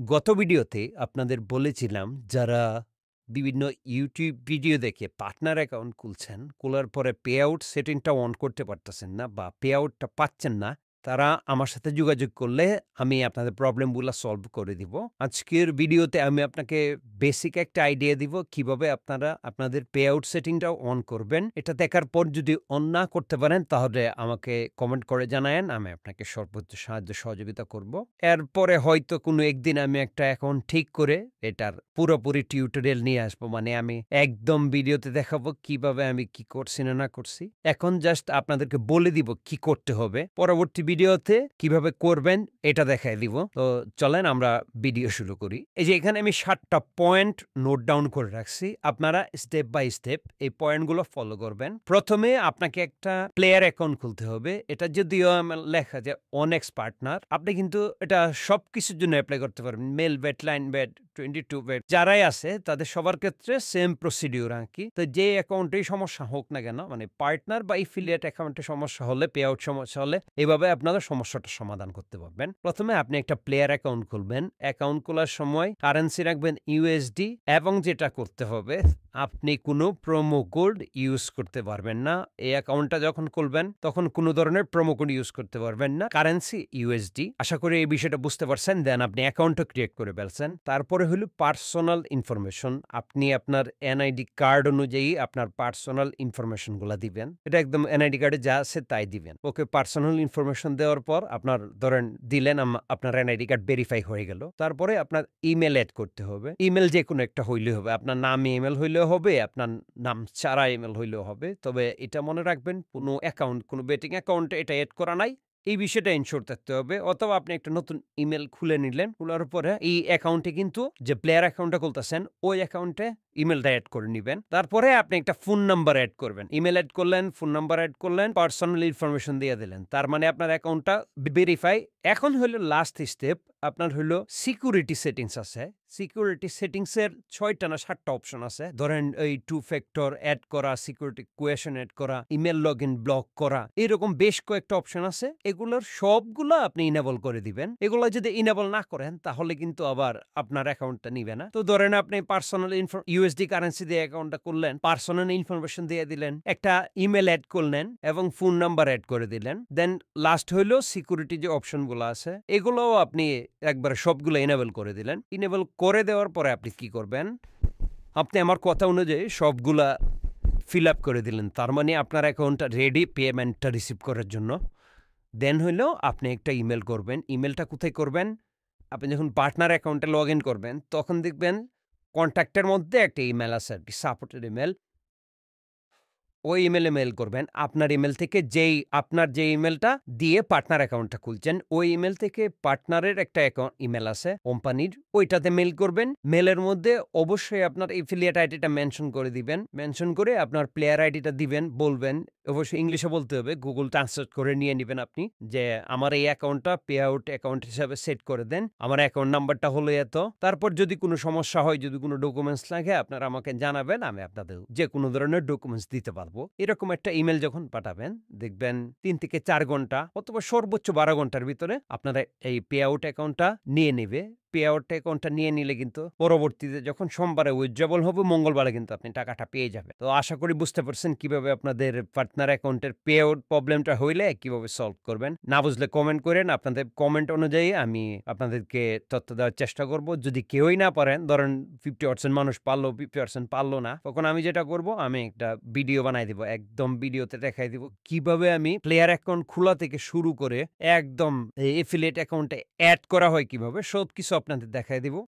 গত ভিডিওতে আপনাদের বলেছিলাম যারা বিভিন্ন ইউটিউব ভিডিও দেখে পার্টনার অ্যাকাউন্ট খুলছেন, খোলার পরে পে আউট সেটিংটা অন করতে পারতেছেন না বা পে আউটটা পাচ্ছেন না, তারা আমার সাথে যোগাযোগ করলে আমি আপনাদের প্রবলেমগুলা সলভ করে দিব। আজকের ভিডিওতে আমি আপনাকে বেসিক একটা আইডিয়া দিব কিভাবে আপনারা আপনাদের পে আউট সেটিংটা অন করবেন। এটা দেখার পর যদি অন না করতে পারেন তাহলে আমাকে কমেন্ট করে জানায়েন। আমি আপনাকে সর্বোচ্চ সাহায্য সহযোগিতা করব। এরপরে হয়তো কোনো একদিন আমি একটা অ্যাকাউন্ট ঠিক করে এটার পুরোপুরি টিউটোরিয়াল নিয়ে আসবো। মানে আমি একদম ভিডিওতে দেখাবো কিভাবে আমি কি করছি না করছি। এখন জাস্ট আপনাদেরকে বলে দিব কি করতে হবে। পরবর্তী ভিডিওতে কিভাবে করবেন এটা দেখায় দিব। তো চলেন আমরা ভিডিও শুরু করি। এই যে এখানে আমি ৭টা পয়েন্ট নোট ডাউন করে রাখছি। আপনারা স্টেপ বাই স্টেপ এই পয়েন্টগুলো ফলো করবেন। প্রথমে আপনাকে একটা প্লেয়ার অ্যাকাউন্ট খুলতে হবে। এটা যদিও আমার লেখা যে অনেক্স পার্টনার, আপনি কিন্তু এটা সবকিছুর জন্য এপ্লাই করতে পারবেন। মেল বেট, লাইন বেট, 22 বেট যারাই আছে তাদের সবার ক্ষেত্রে সেম প্রসিডিউর আরকি। তো যে অ্যাকাউন্টেই সমস্যা হোক না কেন, মানে পার্টনার বা এফিলিয়েট অ্যাকাউন্টে সমস্যা হলে, পে আউট সমস্যা হলে এভাবে আপনারা সমস্যাটা সমাধান করতে পারবেন। প্রথমে আপনি একটা প্লেয়ার অ্যাকাউন্ট খুলবেন। অ্যাকাউন্ট খোলার সময় কারেন্সি রাখবেন ইউএসডি এবং যেটা করতে হবে আপনি কোনো প্রোমো কোড ইউজ করতে পারবেন না। এই অ্যাকাউন্টটা যখন খুলবেন তখন কোনো ধরনের প্রোমো কোড ইউজ করতে পারবেন না। Currency USD. আশা করি এই বিষয়টা বুঝতে পারছেন। দেন আপনি অ্যাকাউন্টও ক্রিয়েট করে ফেলছেন। তারপরে হলো পার্সোনাল ইনফরমেশন। আপনি আপনার এনআইডি কার্ড অনুযায়ী আপনার পার্সোনাল ইনফরমেশনগুলো দিবেন। এটা একদম এনআইডি কার্ডে যা আছে তাই দিবেন। ওকে, পার্সোনাল ইনফরমেশন দেওয়ার পর আপনার ধরেন দিলেন আপনার এনআইডি কার্ড ভেরিফাই হয়ে গেল। তারপরে আপনার ইমেল এড করতে হবে। ইমেল যে কোনো একটা হইলে হবে। আপনার নামে ইমেল হইলেও হবে, আপনার নাম ছাড়া ইমেল হইলেও হবে। তবে এটা মনে রাখবেন কোনো অ্যাকাউন্ট, কোনো বেটিং অ্যাকাউন্টে এটা এড করা নাই। এই বিষয়টা এনশিওর থাকতে হবে। অথবা আপনি একটা নতুন ইমেল খুলে নিলেন। খোলার পরে এই অ্যাকাউন্টে কিন্তু যে প্লেয়ার অ্যাকাউন্টটা খুলতেছেন ওই অ্যাকাউন্টে ইমেলটা এড করে নিবেন। তারপরে আপনি একটা ফোন নাম্বার এড করবেন। ইমেল এড করলেন, ফোন নাম্বার এড করলেন, পার্সোনাল ইনফরমেশন দিয়ে দিলেন। তার মানে আপনার অ্যাকাউন্টটা ভেরিফাই। এখন হলো লাস্ট স্টেপ, আপনার হলো সিকিউরিটি সেটিংস আছে। সিকিউরিটি সেটিংস এর ৬টা না ৭টা অপশন আছে। ধরেন এই 2 ফ্যাক্টর এড করা, সিকিউরিটি কোয়েশন এড করা, ইমেল লগইন ব্লক করা, এরকম বেশ কয়েকটা অপশন আছে। এগুলোর সবগুলো আপনি ইনেবল করে দিবেন। এগুলো যদি ইনেবল না করেন তাহলে কিন্তু আবার আপনার অ্যাকাউন্টটা নিবে না। তো ধরেন আপনি পার্সোনাল ইউএসডি কারেন্সি দিয়ে অ্যাকাউন্টটা করলেন, পার্সোনাল ইনফরমেশন দিয়ে দিলেন, একটা ইমেল এড করলেন এবং ফোন নাম্বার এড করে দিলেন। দেন লাস্ট হইলো সিকিউরিটি যে অপশনগুলো আছে এগুলোও আপনি একবার সবগুলো ইনেবল করে দিলেন। ইনেবল করে দেওয়ার পরে আপনি কি করবেন? আপনি আমার কথা অনুযায়ী সবগুলা ফিল আপ করে দিলেন। তার মানে আপনার অ্যাকাউন্টটা রেডি পেমেন্টটা রিসিভ করার জন্য। দেন হইলো আপনি একটা ইমেল করবেন। ইমেলটা কোথায় করবেন? আপনি যখন পার্টনার অ্যাকাউন্টে লগ ইন করবেন তখন দেখবেন কন্ট্যাক্টের মধ্যে একটা ইমেল আছে আরকি, সাপোর্টেড ইমেল। ওই ইমেলে মেইল করবেন। আপনার ইমেল থেকে আপনার যে ইমেলটা দিয়ে পার্টনার অ্যাকাউন্টটা খুলছেন, ওই ইমেল থেকে পার্টনারের একটা ইমেল আছে কোম্পানির, ওইটাতে মেইল করবেন। মেইলের মধ্যে অবশ্যই আপনার এফিলিয়েট আইডিটা মেনশন করে দিবেন। মেনশন করে আপনার প্লেয়ার আইডিটা দিবেন, বলবেন। অবশ্যই ইংলিশে বলতে হবে, গুগল ট্রান্সলেট করে নিয়ে নিবেন আপনি যে আমার এই অ্যাকাউন্টটা পে আউট অ্যাকাউন্ট হিসাবে সেট করে দেন। আমার অ্যাকাউন্ট নাম্বারটা হলো এত। তারপর যদি কোনো সমস্যা হয়, যদি কোনো ডকুমেন্টস লাগে আপনারা আমাকে জানাবেন। আমি আপনাদের যে কোনো ধরনের ডকুমেন্টস দিতে পারবো। এরকম একটা ইমেল যখন পাঠাবেন দেখবেন ৩ থেকে ৪ ঘন্টা অথবা সর্বোচ্চ ১২ ঘন্টার ভিতরে আপনারা এই পে আউট অ্যাকাউন্টটা নিয়ে নিবে। পে আউট অ্যাকাউন্টটা নিয়ে নিলে কিন্তু পরবর্তীতে যখন সোমবারে উইথড্রবল হবে মঙ্গলবারে কিন্তু আপনি টাকাটা পেয়ে যাবেন। তো আশা করি বুঝতে পারছেন কিভাবে আপনাদের পার্টনার অ্যাকাউন্টের পে আউট প্রবলেমটা হইলে কিভাবে সলভ করবেন। না বুঝলে কমেন্ট করেন। আপনাদের কমেন্ট অনুযায়ী আমি আপনাদেরকে তথ্য দেওয়ার চেষ্টা করব। যদি কেউই না পারেন, ধরেন 50% মানুষ পারলো, 50% পারলো না, তখন আমি যেটা করব, আমি একটা ভিডিও বানাই দিব। একদম ভিডিওতে দেখাই দিব কিভাবে আমি প্লেয়ার অ্যাকাউন্ট খোলা থেকে শুরু করে একদম এফিলিয়েট অ্যাকাউন্টে এড করা হয় কিভাবে, সবকিছু আপনাদের দেখাই দিব।